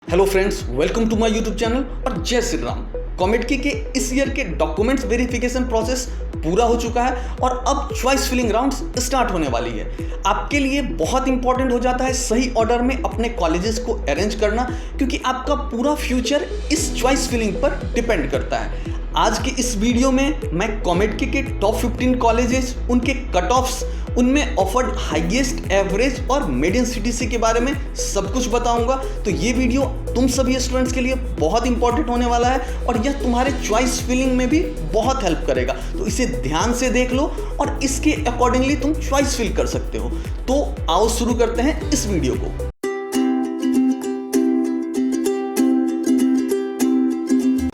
Hello friends, welcome to my YouTube channel और जय श्री राम। कॉमेडकी के इस ईयर के डॉक्यूमेंट्स वेरिफिकेशन प्रोसेस पूरा हो चुका है और अब चॉइस फिलिंग राउंड्स स्टार्ट होने वाली है। आपके लिए बहुत इंपॉर्टेंट हो जाता है सही ऑर्डर में अपने कॉलेजेस को अरेंज करना, क्योंकि आपका पूरा फ्यूचर इस चॉइस फिलिंग पर डिपेंड करता है। आज के इस वीडियो में मैं कॉमेडकी के टॉप 15 कॉलेजेस, उनके कट ऑफ्स, उनमें ऑफर्ड हाईएस्ट, एवरेज और मीडियन सीटीसी के बारे में सब कुछ बताऊंगा। तो ये वीडियो तुम सभी स्टूडेंट्स के लिए बहुत इंपॉर्टेंट होने वाला है और यह तुम्हारे चॉइस फिलिंग में भी बहुत हेल्प करेगा। तो इसे ध्यान से देख लो और इसके अकॉर्डिंगली तुम चॉइस फिल कर सकते हो। तो आओ शुरू करते हैं इस वीडियो को।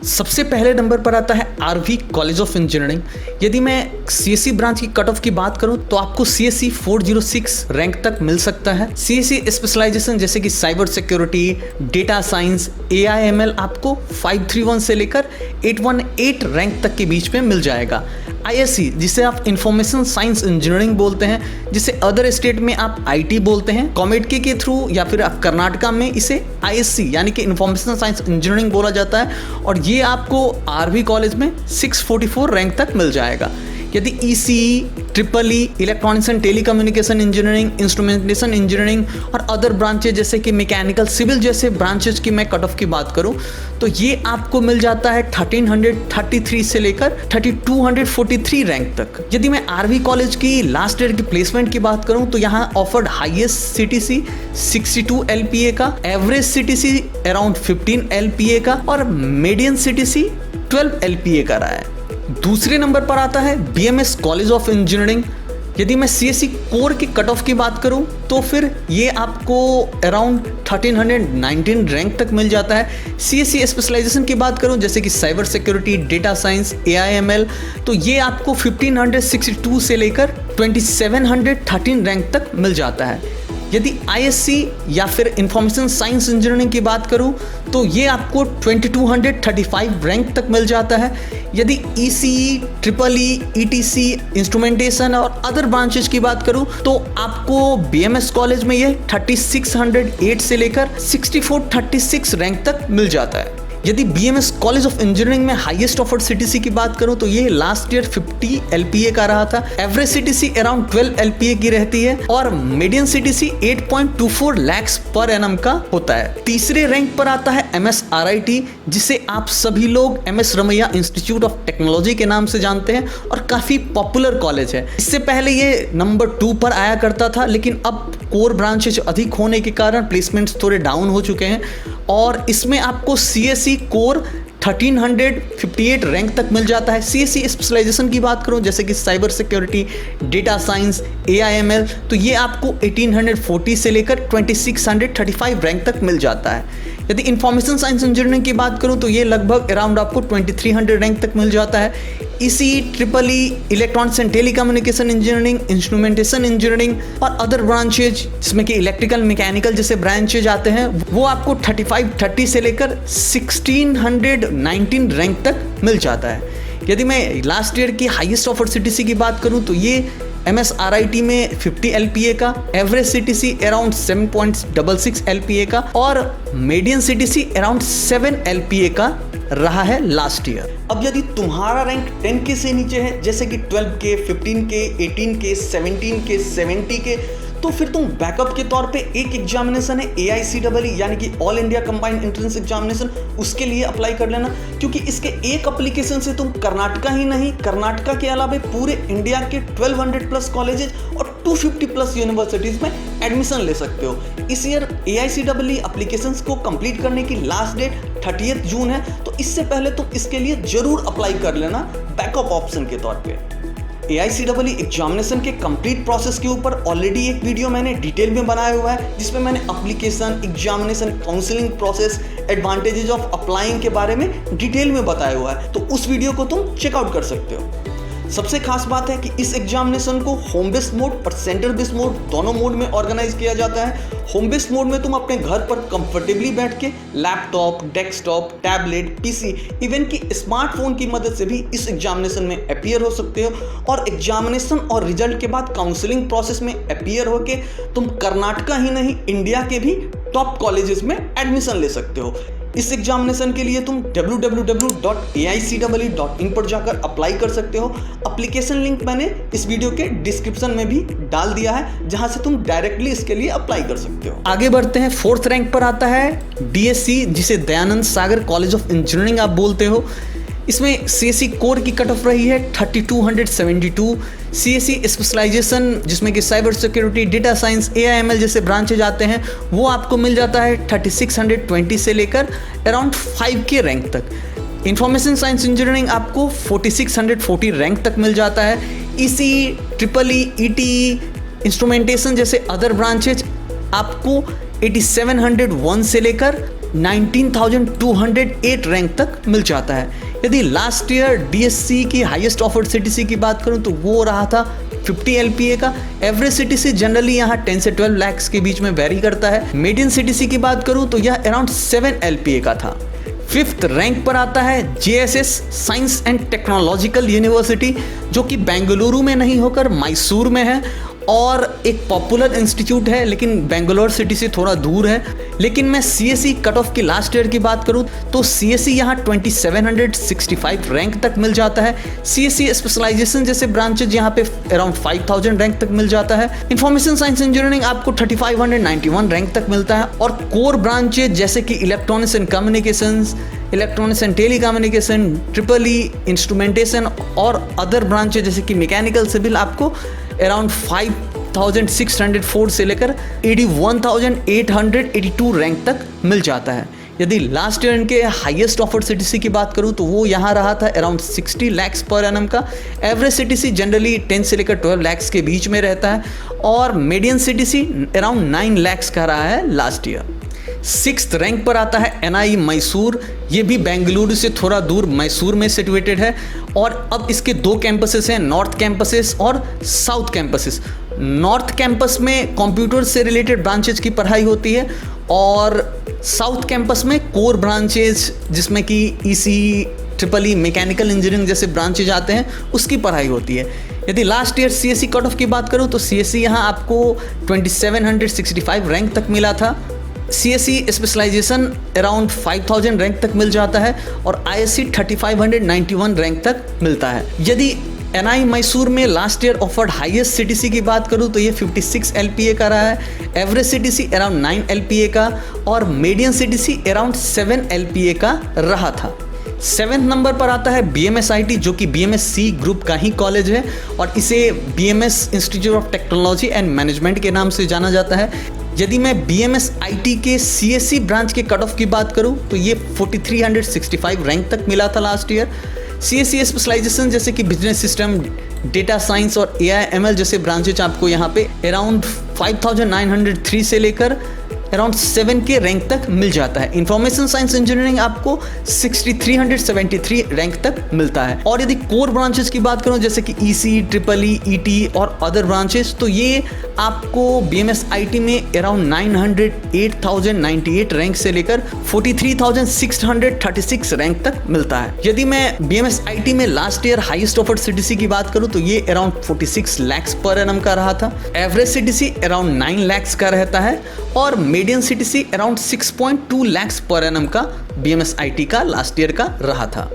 सबसे पहले नंबर पर आता है आरवी कॉलेज ऑफ इंजीनियरिंग। यदि मैं सीएससी ब्रांच की कट ऑफ की बात करूं तो आपको सीएससी 406 रैंक तक मिल सकता है। सीएससी स्पेशलाइजेशन जैसे कि cyber security, data science, AIML आपको 531 से लेकर 818 रैंक तक के बीच में मिल जाएगा। आईएससी जिसे आप इंफॉर्मेशन साइंस इंजीनियरिंग बोलते हैं, जिसे अदर स्टेट में आप आईटी बोलते हैं, कॉमेडकी के थ्रू या फिर आप कर्नाटका में इसे आईएससी यानी कि इंफॉर्मेशन साइंस इंजीनियरिंग बोला जाता है और ये आपको आरवी कॉलेज में 644 रैंक तक मिल जाएगा। यदि ECE, triple E, electronics and telecommunication engineering, instrumentation engineering और अदर ब्रांचेज जैसे कि मैकेनिकल, सिविल जैसे ब्रांचेज की मैं कट ऑफ की बात करूं तो ये आपको मिल जाता है 1333 से लेकर 3243 रैंक तक। यदि मैं आरवी कॉलेज की लास्ट ईयर की प्लेसमेंट की बात करूं तो यहाँ ऑफर्ड हाईएस्ट सीटीसी 62 एलपीए का, एवरेज सीटीसी अराउंड 15 एलपीए का और मीडियन सीटीसी 12 एलपीए का रहा है। दूसरे नंबर पर आता है बीएमएस कॉलेज ऑफ इंजीनियरिंग। यदि मैं सीएससी कोर की कट ऑफ की बात करूं तो फिर ये आपको अराउंड 1319 रैंक तक मिल जाता है। सीएससी स्पेशलाइजेशन की बात करूं जैसे कि cyber security, data science, AIML, तो ये आपको 1562 से लेकर 2713 रैंक तक मिल जाता है। यदि आईएससी या फिर इंफॉर्मेशन साइंस इंजीनियरिंग की बात करूं तो ये आपको 2235 रैंक तक मिल जाता है। यदि ECE, triple E, etc, instrumentation और अदर ब्रांचेज की बात करूं तो आपको बीएमएस कॉलेज में ये 3608 से लेकर 6436 रैंक तक मिल जाता है। यदि बीएमएस कॉलेज ऑफ इंजीनियरिंग में हाईएस्ट ऑफर्ड सीटीसी की बात करूं तो ये लास्ट ईयर 50 एलपीए का रहा था। एवरेज सीटीसी अराउंड 12 एलपीए की रहती है और median CTC 8.24 lakh per annum का होता है। तीसरे रैंक पर आता है एमएसआरआईटी, जिसे आप सभी लोग MS Ramaiah institute of technology के नाम से जानते हैं और काफी पॉपुलर कॉलेज है। इससे पहले ये नंबर 2 पर आया करता था, लेकिन अब कोर ब्रांचेज अधिक होने के कारण प्लेसमेंट्स थोड़े डाउन हो चुके हैं और इसमें आपको सीएससी कोर 1358 रैंक तक मिल जाता है। सीएससी स्पेशलाइजेशन की बात करूं जैसे कि cyber security, data science, AIML, तो ये आपको 1840 से लेकर 2635 रैंक तक मिल जाता है। यदि इंफॉर्मेशन साइंस इंजीनियरिंग की बात करूं तो ये लगभग अराउंड आपको 2300 रैंक तक मिल जाता है। ECE, triple E, electronics and telecommunication engineering, instrumentation engineering और अदर ब्रांचेज जिसमें कि इलेक्ट्रिकल, मैकेनिकल जैसे ब्रांचेज आते हैं, वो आपको 3530 से लेकर 1619 रैंक तक मिल जाता है। यदि मैं लास्ट ईयर की हाईएस्ट ऑफर्ड सीटीसी की बात करूं तो ये एमएसआरआईटी में 50 एलपीए का, एवरेज सीटीसी अराउंड 7.66 एलपीए का और मीडियन सीटीसी अराउंड 7 एलपीए का रहा है लास्ट ईयर। अब यदि तुम्हारा रैंक 10 के से नीचे है जैसे कि 12 के, 15 के, 18 के, 17 के, 70 के, तो फिर तुम बैकअप के तौर पे एक एग्जामिनेशन है AICEE यानी कि all India combined entrance examination, उसके लिए अप्लाई कर लेना, क्योंकि इसके एक एप्लीकेशन से तुम कर्नाटका ही नहीं, कर्नाटका के अलावा पूरे इंडिया के 1200 प्लस कॉलेजेस और 250 प्लस यूनिवर्सिटीज में एडमिशन ले सकते हो। इस ईयर AICEE एप्लीकेशंस को कंप्लीट करने की लास्ट डेट 30 जून है, तो इससे पहले तुम इसके लिए जरूर अप्लाई कर लेना बैकअप ऑप्शन के तौर पे। AICEE एग्जामिनेशन के कंप्लीट प्रोसेस के ऊपर ऑलरेडी एक वीडियो मैंने डिटेल में बनाया हुआ है, जिसमें मैंने application, examination, counselling process, advantages of applying के बारे में डिटेल में बताया हुआ है, तो उस वीडियो को तुम चेकआउट कर सकते हो। सबसे खास बात है कि इस एग्जामिनेशन को होम बेस्ड मोड और सेंटर बेस्ड मोड दोनों मोड में ऑर्गेनाइज किया जाता है। होम बेस्ड मोड में तुम अपने घर पर कंफर्टेबली बैठ के laptop, desktop, tablet, PC, even कि स्मार्टफोन की मदद से भी इस एग्जामिनेशन में अपीयर हो सकते हो और एग्जामिनेशन और रिजल्ट के बाद काउंसलिंग प्रोसेस में अपीयर होके तुम कर्नाटका ही नहीं, इंडिया के भी टॉप कॉलेजेस में एडमिशन ले सकते हो। इस एग्जामिनेशन के लिए तुम www.aiccee.in पर जाकर अप्लाई कर सकते हो। एप्लीकेशन लिंक मैंने इस वीडियो के डिस्क्रिप्शन में भी डाल दिया है, जहां से तुम डायरेक्टली इसके लिए अप्लाई कर सकते हो। आगे बढ़ते हैं, 4th रैंक पर आता है DSC, जिसे दयानंद सागर कॉलेज ऑफ इंजीनियरिंग आप बोलते हो। इसमें CSE कोर की कट ऑफ रही है 3272। CSE स्पेशलाइजेशन जिसमें कि cyber security, data science, AIML जैसे ब्रांचेज आते हैं, वो आपको मिल जाता है 3620 से लेकर अराउंड 5K रैंक तक। इंफॉर्मेशन साइंस इंजीनियरिंग आपको 4640 रैंक तक मिल जाता है। ECE, EEE, ETE, इंस्ट्रूमेंटेशन जैसे अदर ब्रांचेज आपको 8701 से लेकर 19208 रैंक तक मिल जाता है। यदि लास्ट ईयर DSC की हाईएस्ट ऑफर्ड CTC की बात करूं तो वो रहा था 50 LPA का। एवरेज CTC जनरली यहाँ 10 से 12 लाख के बीच में वेरी करता है। मीडियन CTC की बात करूं तो यह अराउंड 7 LPA का था। 5th रैंक पर आता है JSS science and technological university, जो कि बेंगलुरु में नहीं होकर मैसूर में है और एक पॉपुलर इंस्टीट्यूट है, लेकिन बेंगलोर सिटी से थोड़ा दूर है। लेकिन मैं CSE कट ऑफ की लास्ट ईयर की बात करूं तो CSE यहाँ 2765 रैंक तक मिल जाता है। CSE स्पेशलाइजेशन जैसे ब्रांचेज यहाँ पे अराउंड 5000 रैंक तक मिल जाता है। इंफॉर्मेशन साइंस इंजीनियरिंग आपको 3591 रैंक तक मिलता है। और कोर ब्रांचेज जैसे कि electronics and communications, electronics and telecommunication, EEE, instrumentation और अदर ब्रांचेज जैसे कि मैकेनिकल सिविल आपको अराउंड 5604 से लेकर 81882 रैंक तक मिल जाता है। यदि लास्ट ईयर इनके हाईएस्ट ऑफर्ड CTC की बात करूं तो वो यहाँ रहा था अराउंड 60 lakhs पर एनम का। एवरेज CTC जनरली 10 से लेकर 12 lakhs के बीच में रहता है और मीडियन CTC अराउंड 9 lakhs का रहा है लास्ट ईयर। 6th रैंक पर आता है NIE मैसूर। ये भी बेंगलुरु से थोड़ा दूर मैसूर में सिचुएटेड है और अब इसके 2 कैंपसेस हैं, नॉर्थ कैंपसेस और साउथ कैंपसेस। नॉर्थ कैंपस में कंप्यूटर से रिलेटेड ब्रांचेज की पढ़ाई होती है और साउथ कैंपस में कोर ब्रांचेज जिसमें कि ECE, EEE, मैकेनिकल इंजीनियरिंग जैसे ब्रांचेज आते हैं, उसकी पढ़ाई होती है। यदि last year CSE cut off की बात करूँ तो CSE यहाँ आपको 2765 रैंक तक मिला था। CSE स्पेशलाइजेशन अराउंड 5000 रैंक तक मिल जाता है और ISC 3591 रैंक तक मिलता है। यदि NIE मैसूर में last year offered highest CTC की बात करूं तो ये 56 LPA का रहा है। एवरेज CTC अराउंड 9 LPA का और मीडियन CTC अराउंड 7 LPA का रहा था। 7th नंबर पर आता है BMSIT, जो कि BMSC ग्रुप का ही कॉलेज है और इसे BMS institute of technology and management के नाम से जाना जाता है। यदि मैं BMSIT के CSE ब्रांच के कट ऑफ की बात करूं तो ये 4365 रैंक तक मिला था लास्ट ईयर। CSE स्पेशलाइजेशन जैसे कि बिजनेस सिस्टम, डेटा साइंस और AIML जैसे ब्रांचेज आपको यहाँ पे अराउंड 5903 से लेकर अराउंड 7K रैंक तक मिल जाता है। इंफॉर्मेशन साइंस इंजीनियरिंग आपको 6373 रैंक तक मिलता है। और यदि कोर ब्रांचेस की बात करूं जैसे कि ECE, EEE, ETE और अदर ब्रांचेस, तो ये आपको BMSIT में अराउंड 808098 रैंक से लेकर 43636 रैंक तक मिलता है। यदि मैं BMSIT में last year highest offered CTC की बात करूं तो ये अराउंड 46 lakhs पर एनम का रहा था। एवरेज CTC अराउंड 9 lakhs का रहता है और median CTC around 6.2 lakhs per annum का BMSIT का लास्ट ईयर का रहा था।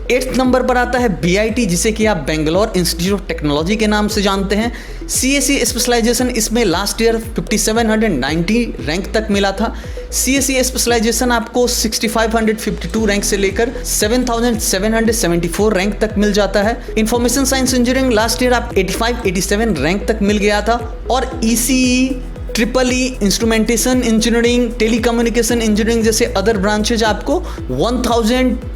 8th नंबर पर आता है BIT, जिसे कि आप बेंगलोर इंस्टीट्यूट ऑफ टेक्नोलॉजी के नाम से जानते हैं। CSE स्पेशलाइजेशन इसमें लास्ट ईयर 5790 रैंक तक मिला था। CSE स्पेशलाइजेशन आपको 6552 रैंक से लेकर 7774 रैंक तक मिल जाता है। Information science engineering last year आप 8587 रैंक तक मिल गया था और ECE, EEE, instrumentation engineering, telecommunication engineering जैसे अदर ब्रांचेज आपको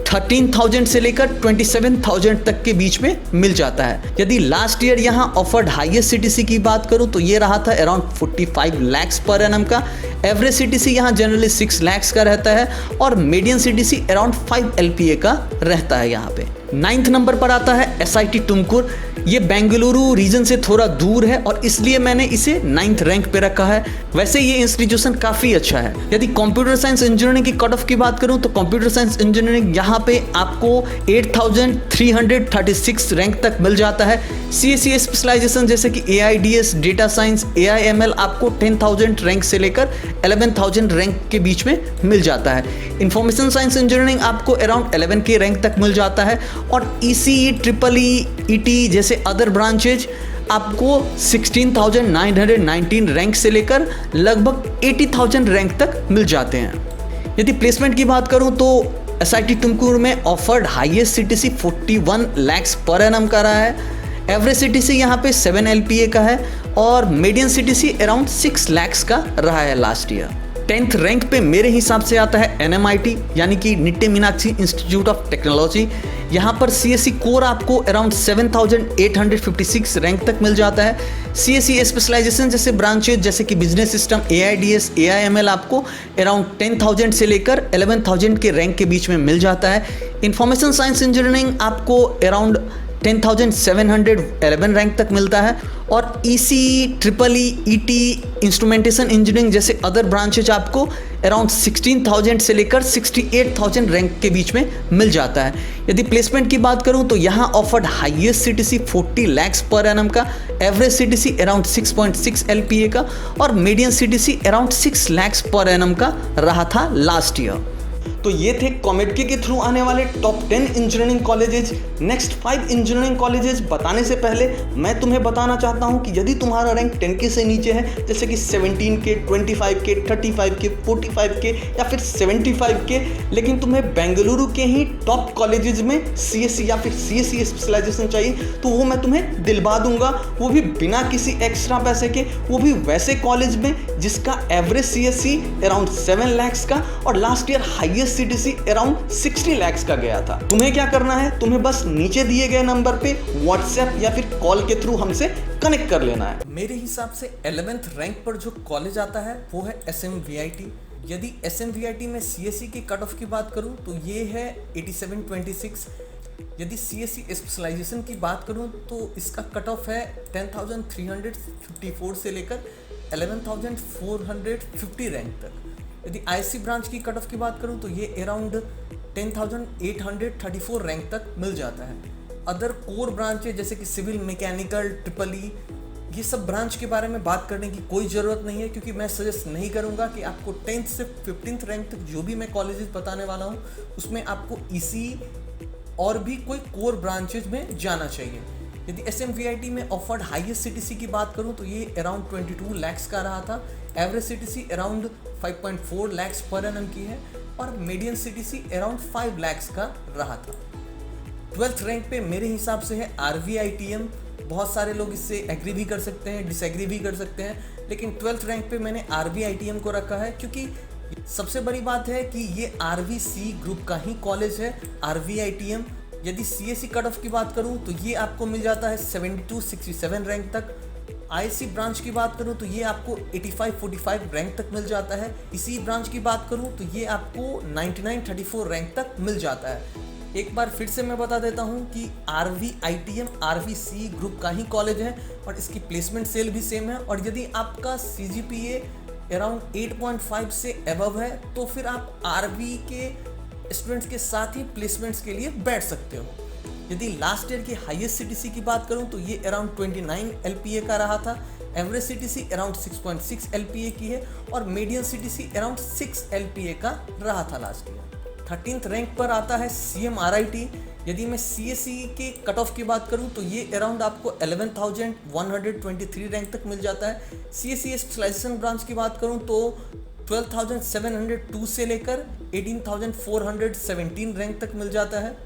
13,000 से लेकर 27,000 तक के बीच में मिल जाता है। यदि लास्ट ईयर यहाँ ऑफर्ड हाईएस्ट CTC की बात करूँ तो ये रहा था अराउंड 45 lakhs पर एनम का। एवरेज CTC यहाँ जनरली 6 lakhs का रहता है और मीडियन CTC अराउंड 5 LPA का रहता है यहाँ पे। 9th नंबर पर आता है SIT तुमकुर। ये बेंगलुरु रीजन से थोड़ा दूर है और इसलिए मैंने इसे 9th रैंक पे रखा है। वैसे ये इंस्टीट्यूशन काफ़ी अच्छा है। यदि कंप्यूटर साइंस इंजीनियरिंग की कट ऑफ की बात करूं तो कंप्यूटर साइंस इंजीनियरिंग यहाँ पे आपको 8336 रैंक तक मिल जाता है। CSE स्पेशलाइजेशन जैसे कि AIDS, डेटा साइंस, AIML आपको 10,000 रैंक से लेकर 11,000 रैंक के बीच में मिल जाता है। इंफॉर्मेशन साइंस इंजीनियरिंग आपको अराउंड 11K रैंक तक मिल जाता है और ECE, EEE, ET जैसे अदर ब्रांचेज आपको 16,919 रैंक से लेकर लगभग 80,000 रैंक तक मिल जाते हैं। यदि प्लेसमेंट की बात करूं तो SIT तुमकुर में offered highest CTC 41 lakhs per annum का रहा है। एवरेज CTC यहाँ पे 7 LPA का है और मीडियन CTC अराउंड 6 lakhs का रहा है लास्ट ईयर। 10th रैंक पे मेरे हिसाब से आता है NMIT यानी कि Nitte Meenakshi institute of technology. यहाँ पर CSE कोर आपको अराउंड 7,856 रैंक तक मिल जाता है। CSE स्पेशलाइजेशन जैसे ब्रांचेज जैसे कि बिजनेस सिस्टम, AIDS, AIML आपको अराउंड 10,000 से लेकर 11,000 के रैंक के बीच में मिल जाता है। इंफॉर्मेशन साइंस इंजीनियरिंग आपको अराउंड 10,711 रैंक तक मिलता है और ECE, EEE, ET, instrumentation engineering जैसे अदर ब्रांचेज आपको अराउंड 16,000 से लेकर 68,000 रैंक के बीच में मिल जाता है। यदि प्लेसमेंट की बात करूं तो यहाँ offered highest CTC 40 lakhs per annum का, एवरेज CTC अराउंड 6.6 LPA का और median CTC around 6 lakhs per annum का रहा था लास्ट ईयर। तो ये थे कॉमेडके के थ्रू आने वाले top 10 engineering colleges. Next 5 engineering colleges बताने से पहले मैं तुम्हें बताना चाहता हूँ कि यदि तुम्हारा रैंक 10K से नीचे है, जैसे कि 17K, 25K, 35K, 45K या फिर 75K, लेकिन तुम्हें बेंगलुरु के ही टॉप कॉलेजेस में CSE या फिर CSE स्पेशलाइजेशन चाहिए, तो वो मैं तुम्हें दिलवा दूंगा, वो भी बिना किसी एक्स्ट्रा पैसे के, वो भी वैसे कॉलेज में जिसका एवरेज CSE अराउंड 7 lakhs का और last year highest CTC around 60 lakhs का गया था। तुम्हें क्या करना है, तुम्हें बस नीचे दिए गए नंबर पे WhatsApp या फिर कॉल के थ्रू हमसे कनेक्ट कर लेना है। मेरे हिसाब से 11th रैंक पर जो कॉलेज आता है वो है SMVIT। यदि SMVIT में CSE की कट ऑफ की बात करूं तो ये है 8726। यदि CSE स्पेशलाइजेशन की बात करूं तो इसका कट ऑफ है 10,354 से लेकर 11,450 रैंक तक। यदि ISC ब्रांच की कट ऑफ की बात करूं तो ये अराउंड 10,834 रैंक तक मिल जाता है। अदर कोर ब्रांचेज जैसे कि सिविल, मैकेनिकल, EEE, ये सब ब्रांच के बारे में बात करने की कोई ज़रूरत नहीं है, क्योंकि मैं सजेस्ट नहीं करूंगा कि आपको 10th से 15th रैंक तक जो भी मैं कॉलेजेस बताने वाला हूं उसमें आपको ECE और भी कोई कोर ब्रांचेज में जाना चाहिए। यदि SMVIT में ऑफर्ड हाईएस्ट CTC की बात करूं तो ये अराउंड 22 lakhs का रहा था। Average CTC around 5.4 lakhs per annum की है और मीडियन CTC अराउंड 5 lakhs का रहा था। 12th रैंक पे मेरे हिसाब से है RVITM। बहुत सारे लोग इससे एग्री भी कर सकते हैं, डिसएग्री भी कर सकते हैं, लेकिन 12th रैंक पे मैंने RVITM को रखा है क्योंकि सबसे बड़ी बात है कि ये RVC ग्रुप का ही कॉलेज है RVITM। यदि CSE कट ऑफ की बात करूं तो ये आपको मिल जाता है 72-67 रैंक तक। ISC ब्रांच की बात करूं तो ये आपको 85-45 रैंक तक मिल जाता है। इसी ब्रांच की बात करूं तो ये आपको 99-34 रैंक तक मिल जाता है। एक बार फिर से मैं बता देता हूं कि RVITM RVC ग्रुप का ही कॉलेज है और इसकी प्लेसमेंट सेल भी सेम है। और यदि आपका CGPA अराउंड 8.5 से अबव है तो फिर आप RV के स्टूडेंट्स के साथ ही प्लेसमेंट्स के लिए बैठ सकते हो। यदि लास्ट ईयर की हाईएस्ट CTC की बात करूं तो ये अराउंड 29 LPA का रहा था। एवरेज CTC अराउंड 6.6 LPA की है और मीडियन CTC अराउंड 6 LPA का रहा था लास्ट ईयर। 13th रैंक पर आता है CMRIT। यदि मैं CSE के कट ऑफ की बात करूं तो ये अराउंड आपको 11,123 रैंक तक मिल जाता है। CSE स्पेशलाइजेशन ब्रांच की बात करूं तो 12,702 से लेकर 18,417 रैंक तक मिल जाता है।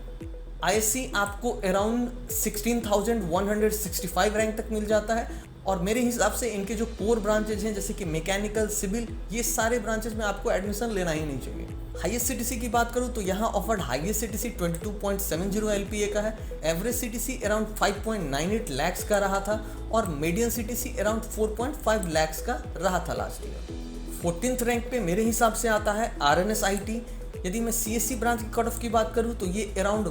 ISC आपको अराउंड 16,165 रैंक तक मिल जाता है और मेरे हिसाब से इनके जो कोर ब्रांचेज हैं जैसे कि मैकेनिकल, सिविल, ये सारे ब्रांचेज में आपको एडमिशन लेना ही नहीं चाहिए। हाईएस्ट CTC की बात करूं तो यहाँ ऑफर्ड हाईएस्ट CTC 22.70 LPA का है। एवरेज CTC अराउंड 5.98 lakhs का रहा था और मीडियन CTC अराउंड 4.5 lakhs का रहा था लास्ट ईयर। 14th रैंक पे मेरे हिसाब से आता है RNSIT। यदि मैं CSE ब्रांच की कट ऑफ की बात करूं तो ये अराउंड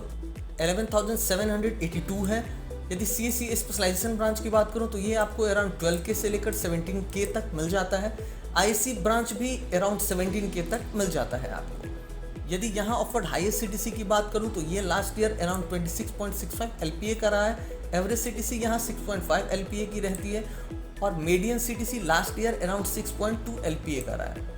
11,782 है। यदि CSE स्पेशलाइजेशन ब्रांच की बात करूं तो ये आपको अराउंड 12K से लेकर 17K तक मिल जाता है। ISC ब्रांच भी अराउंड 17K तक मिल जाता है आपको। यदि यहाँ ऑफर्ड हाईएस्ट CTC की बात करूँ तो ये लास्ट ईयर अराउंड 26.65 LPA का रहा है। एवरेज CTC यहाँ 6.5 LPA की रहती है और median CTC last year around 6.2 LPA का रहा है।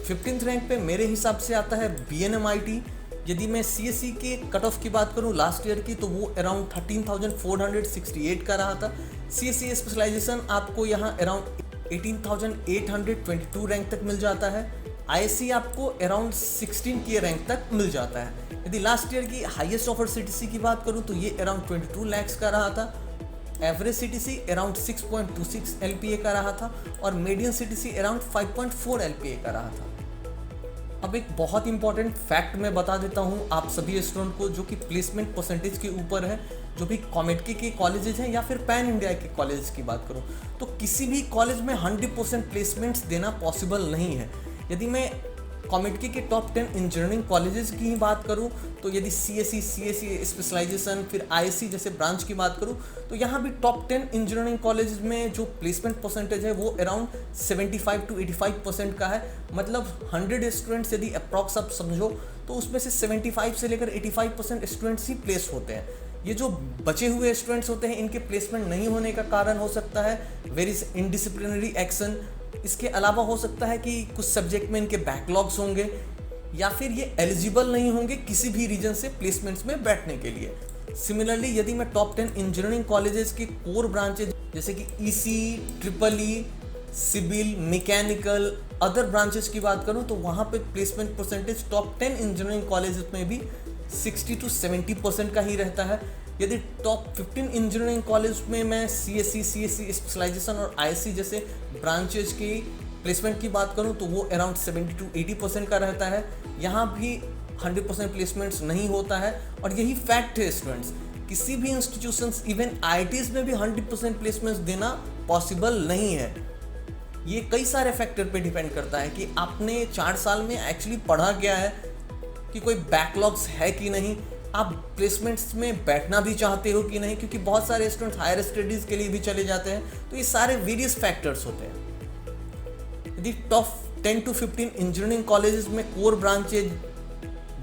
15th रैंक पे मेरे हिसाब से आता है BNMIT। यदि मैं CSE के कट ऑफ की बात करूँ लास्ट ईयर की तो वो अराउंड 13,468 का रहा था। CSE स्पेशलाइजेशन आपको यहाँ अराउंड 18,822 रैंक तक मिल जाता है। ISC आपको अराउंड 16K रैंक तक मिल जाता है। यदि लास्ट ईयर की हाईएस्ट ऑफर CTC की बात करूँ तो ये अराउंड 22 लाख का रहा था। एवरेज CTC अराउंड 6.26 LPA का रहा था और मीडियन CTC अराउंड 5.4 LPA का रहा था। अब एक बहुत इंपॉर्टेंट फैक्ट मैं बता देता हूँ आप सभी स्टूडेंट को, जो कि प्लेसमेंट परसेंटेज के ऊपर है। जो भी कॉमेडके के कॉलेजेस हैं या फिर पैन इंडिया के कॉलेजेस की बात करूँ तो किसी भी कॉलेज में 100% प्लेसमेंट्स देना पॉसिबल नहीं है। यदि मैं कॉमेडके के टॉप 10 इंजीनियरिंग कॉलेजेस की ही बात करूं तो यदि CSE स्पेशलाइजेशन फिर ISC जैसे ब्रांच की बात करूं तो यहाँ भी टॉप 10 इंजीनियरिंग कॉलेजेस में जो प्लेसमेंट परसेंटेज है वो अराउंड 75 to 85% का है। मतलब 100 स्टूडेंट्स यदि अप्रॉक्स आप समझो तो उसमें से 75 से लेकर 85% स्टूडेंट्स ही प्लेस होते हैं। ये जो बचे हुए स्टूडेंट्स होते हैं इनके प्लेसमेंट नहीं होने का कारण हो सकता है वेरी इनडिसिप्लिनरी एक्शन। इसके अलावा हो सकता है कि कुछ सब्जेक्ट में इनके बैकलॉग्स होंगे या फिर ये एलिजिबल नहीं होंगे किसी भी रीजन से प्लेसमेंट्स में बैठने के लिए। सिमिलरली यदि मैं टॉप 10 इंजीनियरिंग कॉलेजेस के कोर ब्रांचेज जैसे कि ECE, EEE, civil, mechanical, other branches की बात करूं तो वहाँ पे placement percentage top 10 engineering colleges में भी 60 to 70% का ही रहता है। यदि टॉप 15 इंजीनियरिंग कॉलेज में मैं CSE स्पेशलाइजेशन और ISC जैसे ब्रांचेज की प्लेसमेंट की बात करूं तो वो अराउंड 70 to 80% का रहता है। यहाँ भी 100% प्लेसमेंट्स नहीं होता है और यही फैक्ट है स्टूडेंट्स। किसी भी इंस्टीट्यूशंस इवन IITs में भी 100% प्लेसमेंट्स देना पॉसिबल नहीं है। ये कई सारे फैक्टर पे डिपेंड करता है कि आपने 4 साल में एक्चुअली पढ़ा क्या है, कि कोई बैकलॉग्स है कि नहीं, आप प्लेसमेंट्स में बैठना भी चाहते हो कि नहीं, क्योंकि बहुत सारे स्टूडेंट्स हायर स्टडीज़ के लिए भी चले जाते हैं। तो ये सारे वेरियस फैक्टर्स होते हैं। यदि टॉप 10 to 15 इंजीनियरिंग कॉलेजेस में कोर ब्रांचेज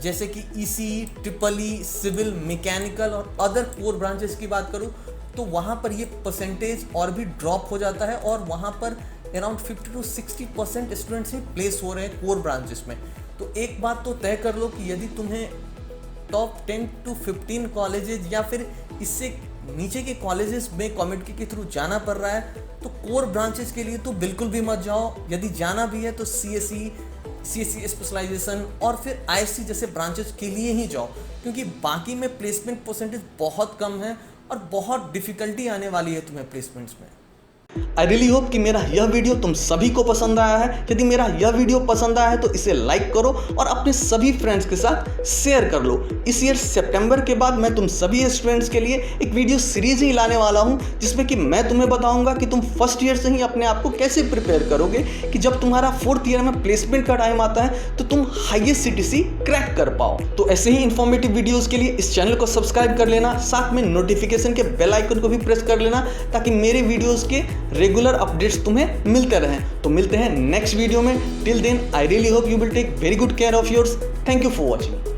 जैसे कि ECE, EEE, सिविल, मैकेनिकल और अदर कोर ब्रांचेस की बात करूँ तो वहाँ पर ये परसेंटेज और भी ड्रॉप हो जाता है और वहाँ पर around 50 to 60% students he place हो रहे हैं कोर ब्रांचेस में। तो एक बात तो तय कर लो कि यदि तुम्हें टॉप 10 to 15 कॉलेजेस या फिर इससे नीचे के कॉलेजेस में कॉमेडके के थ्रू जाना पड़ रहा है तो कोर ब्रांचेस के लिए तो बिल्कुल भी मत जाओ। यदि जाना भी है तो CSE स्पेशलाइजेशन और फिर ISC जैसे ब्रांचेस के लिए ही जाओ, क्योंकि बाकी में प्लेसमेंट परसेंटेज बहुत कम है और बहुत डिफिकल्टी आने वाली है तुम्हें प्लेसमेंट्स में। आई रियली होप कि मेरा यह वीडियो तुम सभी को पसंद आया है। यदि मेरा यह वीडियो पसंद आया है तो इसे लाइक करो और अपने सभी फ्रेंड्स के साथ शेयर कर लो। इस ईयर सितंबर के बाद मैं तुम सभी स्टूडेंट्स के लिए एक वीडियो सीरीज ही लाने वाला हूं, जिसमें कि मैं तुम्हें बताऊंगा कि तुम फर्स्ट ईयर से ही अपने आप को कैसे प्रिपेयर करोगे कि जब तुम्हारा 4th ईयर में प्लेसमेंट का टाइम आता है तो तुम हाईएस्ट CTC क्रैक कर पाओ। तो ऐसे ही इंफॉर्मेटिव वीडियोज़ के लिए इस चैनल को सब्सक्राइब कर लेना, साथ में नोटिफिकेशन के बेल आइकन को भी प्रेस कर लेना ताकि मेरे वीडियोज़ के रेगुलर अपडेट्स तुम्हें मिलते रहें। तो मिलते हैं नेक्स्ट वीडियो में। Till then I really hope you will take very good care of yours. Thank you for watching.